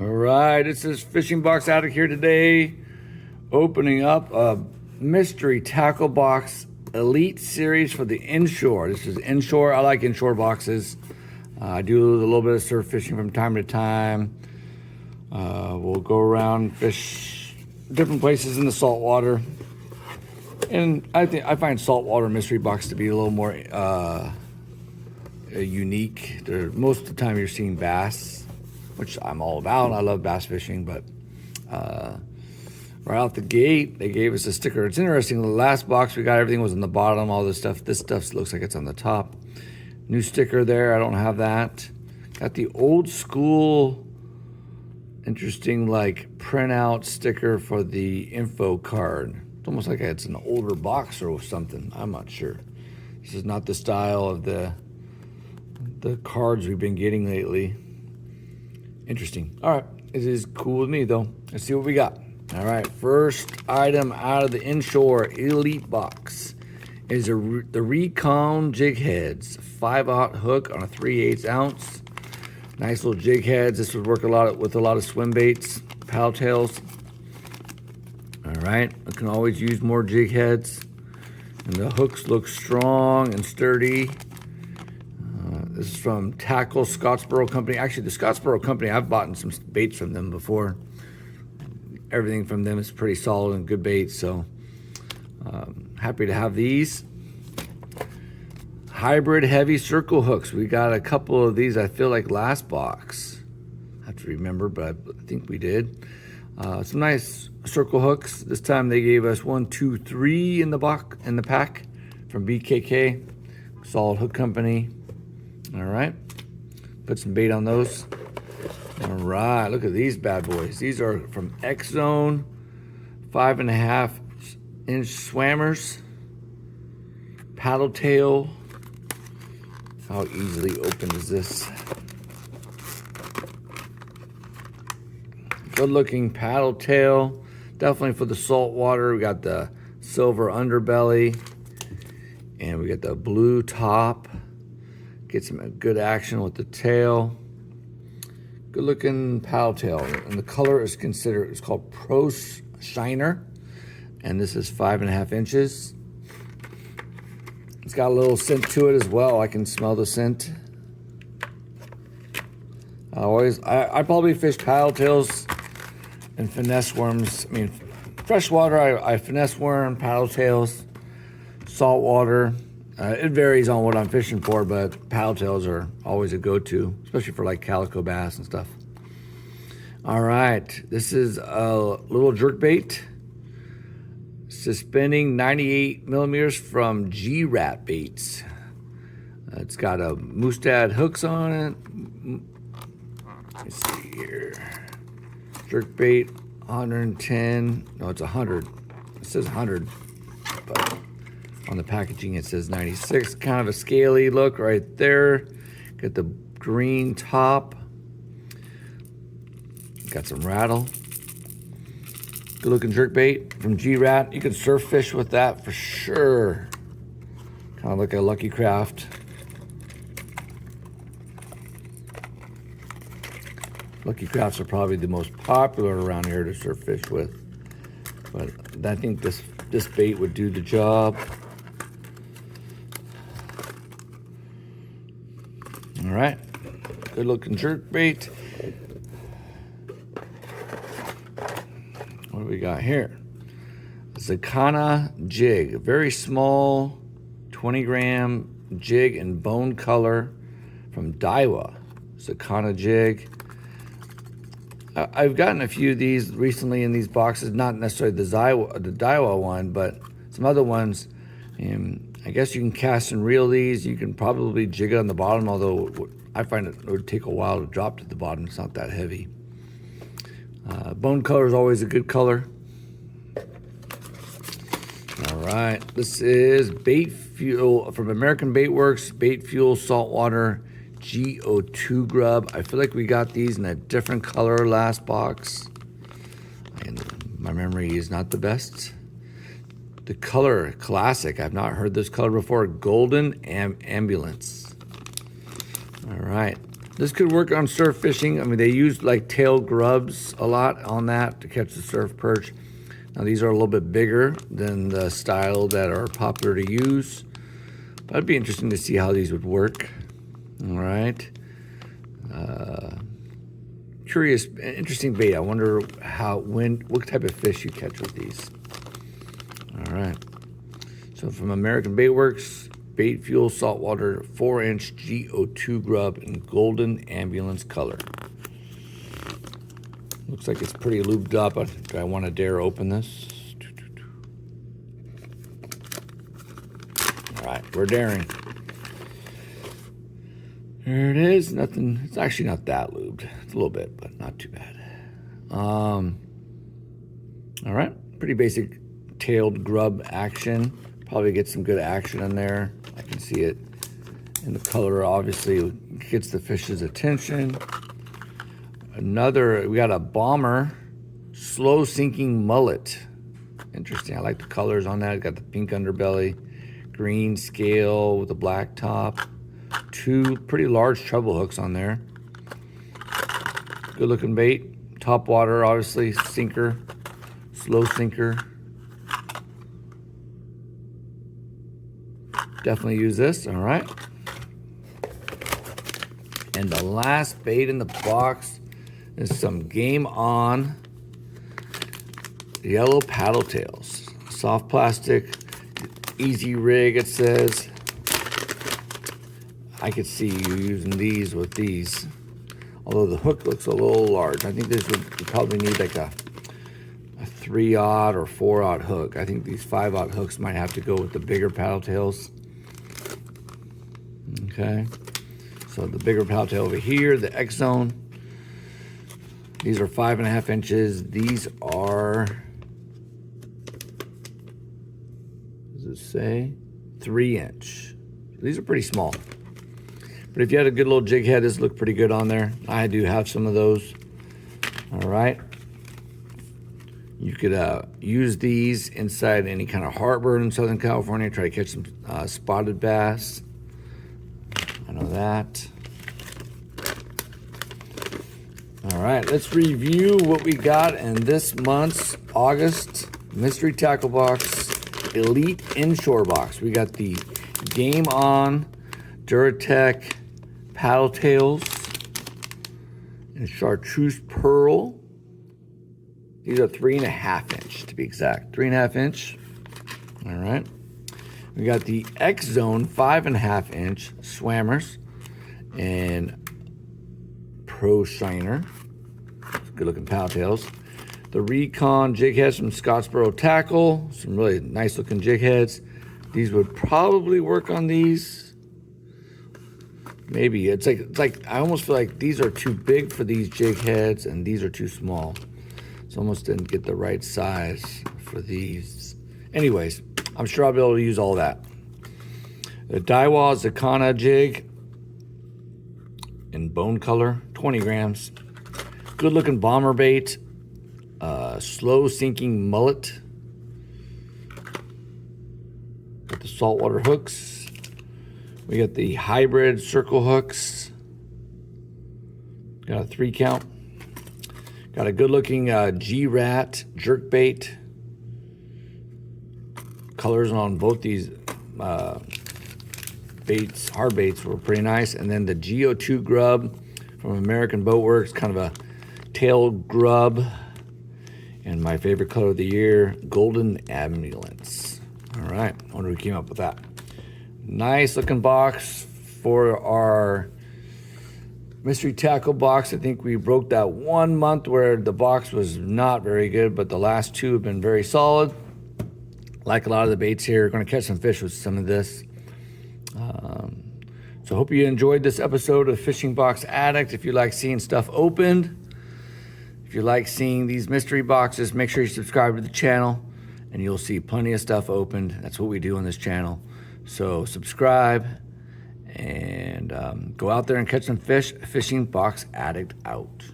All right, this is Fishing Box out of here today. Opening up a mystery tackle box elite series for the Inshore. This is Inshore. I like Inshore boxes. I do a little bit of surf fishing from time to time. We'll go around, fish different places in the saltwater. And I find saltwater mystery box to be a little more unique. Most of the time you're seeing bass, which I'm all about. I love bass fishing, but right out the gate, they gave us a sticker. It's interesting. The last box we got, everything was on the bottom, all this stuff. This stuff looks like it's on the top. New sticker there. I don't have that. Got the old school, interesting, like printout sticker for the info card. It's almost like it's an older box or something. I'm not sure. This is not the style of the cards we've been getting lately. Interesting. All right, it is cool with me though. Let's see what we got. All right, first item out of the Inshore Elite box is the Recon jig heads, 5/0 hook on a 3/8 ounce. Nice little jig heads. This would work with a lot of swim baits, paddle tails. All right, I can always use more jig heads, and the hooks look strong and sturdy. This is from Tackle Scottsboro Company. Actually, the Scottsboro Company, I've bought some baits from them before. Everything from them is pretty solid and good baits, so happy to have these. Hybrid heavy circle hooks. We got a couple of these, I feel like last box. I have to remember, but I think we did. Some nice circle hooks. This time they gave us 1, 2, 3 in the pack from BKK, Solid Hook Company. All right, put some bait on those. All right, look at these bad boys. These are from X Zone, 5.5 inch swammers, paddle tail. How easily open is this? Good looking paddle tail, definitely for the salt water. We got the silver underbelly, and we got the blue top. Get some good action with the tail. Good looking paddle tail, and the color is it's called Pro Shiner, and this is 5.5 inches. It's got a little scent to it as well. I can smell the scent. I probably fish paddle tails and finesse worms. I mean, freshwater, I finesse worm, paddle tails, saltwater. It varies on what I'm fishing for, but paddle tails are always a go-to, especially for like calico bass and stuff. All right, this is a little jerk bait. Suspending 98 millimeters from G-Rat Baits. It's got a Mustad hooks on it. Let's see here. Jerk bait, 110. No, it's 100. It says 100, but on the packaging it says 96. Kind of a scaly look right there. Got the green top. Got some rattle. Good looking jerk bait from G-Rat. You can surf fish with that for sure. Kind of like a Lucky Craft. Lucky Crafts are probably the most popular around here to surf fish with. But I think this bait would do the job. All right, good looking jerk bait. What do we got here? Zakana jig, a very small 20-gram jig in bone color from Daiwa. Zakana jig. I've gotten a few of these recently in these boxes, not necessarily the Daiwa one, but some other ones. And I guess you can cast and reel these. You can probably jig it on the bottom, although I find it would take a while to drop to the bottom. It's not that heavy. Bone color is always a good color. All right, this is Bait Fuel from American Bait Works, Bait Fuel Saltwater GO2 Grub. I feel like we got these in a different color last box, and my memory is not the best. The color, classic. I've not heard this color before. Golden Ambulance. All right. This could work on surf fishing. I mean, they use like tail grubs a lot on that to catch the surf perch. Now these are a little bit bigger than the style that are popular to use. But it'd be interesting to see how these would work. All right. Curious, interesting bait. I wonder what type of fish you catch with these. All right. So from American Bait Works, Bait Fuel Saltwater 4-inch GO2 grub in golden ambulance color. Looks like it's pretty lubed up. Do I want to dare open this? All right, we're daring. There it is. Nothing. It's actually not that lubed. It's a little bit, but not too bad. All right, pretty basic tailed grub action. Probably get some good action in there. I can see it. And the color obviously gets the fish's attention. We got a bomber, slow sinking mullet. Interesting. I like the colors on that. Got the pink underbelly, green scale with a black top. 2 pretty large treble hooks on there. Good looking bait. Top water, obviously, sinker, slow sinker. Definitely use this, all right. And the last bait in the box is some Game On yellow paddle tails. Soft plastic, easy rig it says. I could see you using these with these. Although the hook looks a little large. I think this would probably need like a 3-aught or 4-aught hook. I think these 5-aught hooks might have to go with the bigger paddle tails. Okay, so the bigger paddle tail over here, the X Zone. These are 5.5 inches. These are, does it say? 3-inch. These are pretty small. But if you had a good little jig head, this looked pretty good on there. I do have some of those. All right. You could use these inside any kind of harbor in Southern California. Try to catch some spotted bass. I know that. All right, let's review what we got in this month's August Mystery Tackle Box Elite Inshore Box. We got the Game On Duratec paddle tails and chartreuse pearl. These are 3.5 inch to be exact. 3.5 inch. All right. We got the X Zone 5.5 inch swammers and Pro Shiner. Good looking paddle tails. The Recon jig heads from Scottsboro Tackle. Some really nice looking jig heads. These would probably work on these. Maybe it's like I almost feel like these are too big for these jig heads and these are too small. So almost didn't get the right size for these. Anyways, I'm sure I'll be able to use all that. The Daiwa Zakana jig in bone color, 20 grams. Good looking bomber bait. Slow sinking mullet. Got the saltwater hooks. We got the hybrid circle hooks. Got a 3 count. Got a good looking G-Rat jerk bait. Colors on both these baits, hard baits, were pretty nice. And then the GO2 grub from American Boat Works, kind of a tail grub. And my favorite color of the year, golden ambulance. All right, I wonder who came up with that. Nice looking box for our mystery tackle box. I think we broke that 1 month where the box was not very good, but the last 2 have been very solid. Like a lot of the baits here, going to catch some fish with some of this. So hope you enjoyed this episode of Fishing Box Addict. If you like seeing stuff opened, if you like seeing these mystery boxes, make sure you subscribe to the channel and you'll see plenty of stuff opened. That's what we do on this channel. So subscribe and go out there and catch some fish. Fishing Box Addict out.